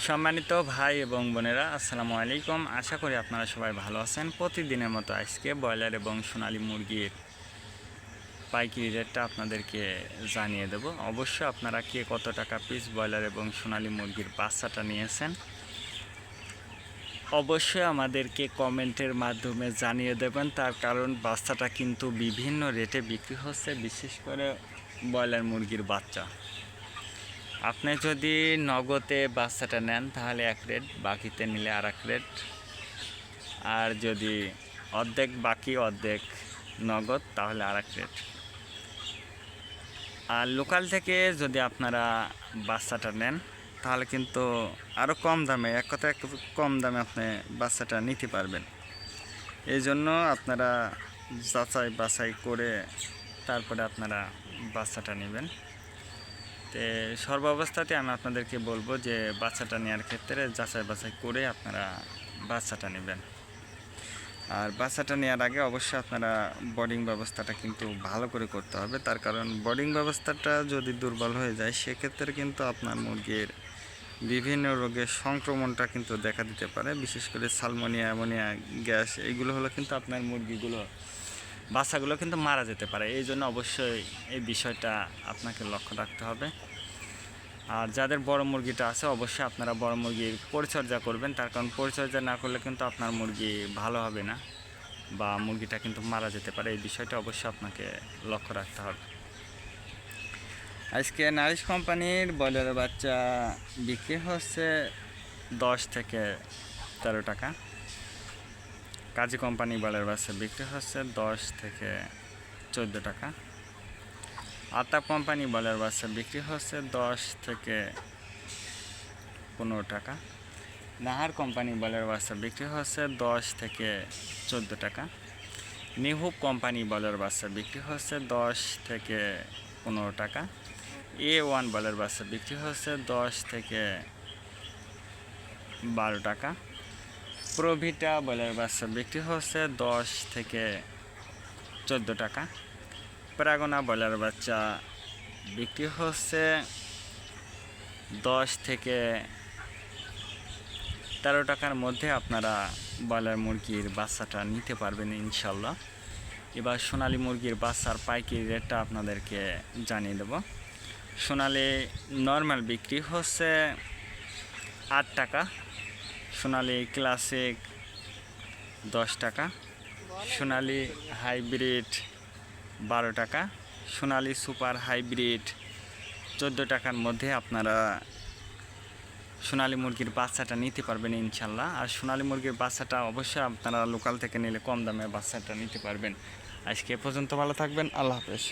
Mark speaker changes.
Speaker 1: সম্মানিত ভাই এবং বোনেরা, আসসালামু আলাইকুম। আশা করি আপনারা সবাই ভালো আছেন। প্রতিদিনের মতো আজকে ব্রয়লার এবং সোনালী মুরগির পাইকারি রেটটা আপনাদেরকে জানিয়ে দেব। অবশ্যই আপনারা কে কত টাকা পিস ব্রয়লার এবং সোনালী মুরগির বাচ্চাটা নিয়েছেন অবশ্যই আমাদেরকে কমেন্টের মাধ্যমে জানিয়ে দেবেন। তার কারণ বাচ্চাটা কিন্তু বিভিন্ন রেটে বিক্রি হচ্ছে, বিশেষ করে ব্রয়লার মুরগির বাচ্চা। আপনি যদি নগদে বাচ্চাটা নেন তাহলে এক রেট, বাকিতে নিলে আর এক রেট। আর যদি অর্ধেক বাকি অর্ধেক নগদ তাহলে আর এক রেট। আর লোকাল থেকে যদি আপনারা বাচ্চাটা নেন তাহলে কিন্তু আরও কম দামে, এক কথায় একটু কম দামে আপনি বাচ্চাটা নিতে পারবেন। এই জন্য আপনারা যাচাই বাছাই করে তারপরে আপনারা বাচ্চাটা নেবেন। তো সর্বাবস্থাতে আমি আপনাদেরকে বলবো যে বাচ্চাটা নেওয়ার ক্ষেত্রে যাচাই বাছাই করে আপনারা বাচ্চাটা নেবেন। আর বাচ্চাটা নেওয়ার আগে অবশ্যই আপনারা বোর্ডিং ব্যবস্থাটা কিন্তু ভালো করে করতে হবে। তার কারণ বোর্ডিং ব্যবস্থাটা যদি দুর্বল হয়ে যায় সেক্ষেত্রে কিন্তু আপনার মুরগির বিভিন্ন রোগের সংক্রমণটা কিন্তু দেখা দিতে পারে। বিশেষ করে সালমোনিয়া, অ্যামোনিয়া গ্যাস, এইগুলো হলে কিন্তু আপনার মুরগিগুলো বাচ্চাগুলো কিন্তু মারা যেতে পারে। এই জন্য অবশ্যই এই বিষয়টা আপনাকে লক্ষ্য রাখতে হবে। আর যাদের বড় মুরগিটা আছে অবশ্যই আপনারা বড় মুরগির পরিচর্যা করবেন। তার কারণ পরিচর্যা না করলে কিন্তু আপনার মুরগি ভালো হবে না বা মুরগিটা কিন্তু মারা যেতে পারে। এই বিষয়টা অবশ্যই আপনাকে লক্ষ্য রাখতে হবে। আজকে নারিশ কোম্পানির ব্রয়লারের বাচ্চা বিক্রি হচ্ছে 10 থেকে 13 টাকা। কাজী কোম্পানি ব্রয়লার বাচ্চা বিক্রি হচ্ছে 10 থেকে 14 টাকা। আতাপ কোম্পানি ব্রয়লার বাচ্চা বিক্রি হচ্ছে 10 থেকে 15 টাকা। নাহার কোম্পানি ব্রয়লার বাচ্চা বিক্রি হচ্ছে 10 থেকে 14 টাকা। নিহুব কোম্পানি ব্রয়লার বাচ্চা বিক্রি হচ্ছে 10 থেকে 15 টাকা। A1 ব্রয়লার বাচ্চা বিক্রি হচ্ছে 10 থেকে 12 টাকা। প্রভিটা ব্রয়লার বাচ্চা বিক্রি হচ্ছে 10 থেকে 14 টাকা। প্রাগনা ব্রয়লার বাচ্চা বিক্রি হচ্ছে 10 থেকে 13 টাকার মধ্যে আপনারা ব্রয়লার মুরগির বাচ্চাটা নিতে পারবেন ইনশাল্লাহ। এবার সোনালী মুরগির বাচ্চার পাইকারি রেটটা আপনাদেরকে জানিয়ে দেব। সোনালী নর্মাল বিক্রি হচ্ছে 8 টাকা, সোনালী ক্লাসিক 10 টাকা, সোনালী হাইব্রিড 12 টাকা, সোনালী সুপার হাইব্রিড 14 টাকার মধ্যে আপনারা সোনালী মুরগির বাচ্চাটা নিতে পারবেন ইনশাল্লাহ। আর সোনালী মুরগির বাচ্চাটা অবশ্যই আপনারা লোকাল থেকে নিলে কম দামে বাচ্চাটা নিতে পারবেন। আজকে এ পর্যন্ত, ভালো থাকবেন, আল্লাহ হাফেজ।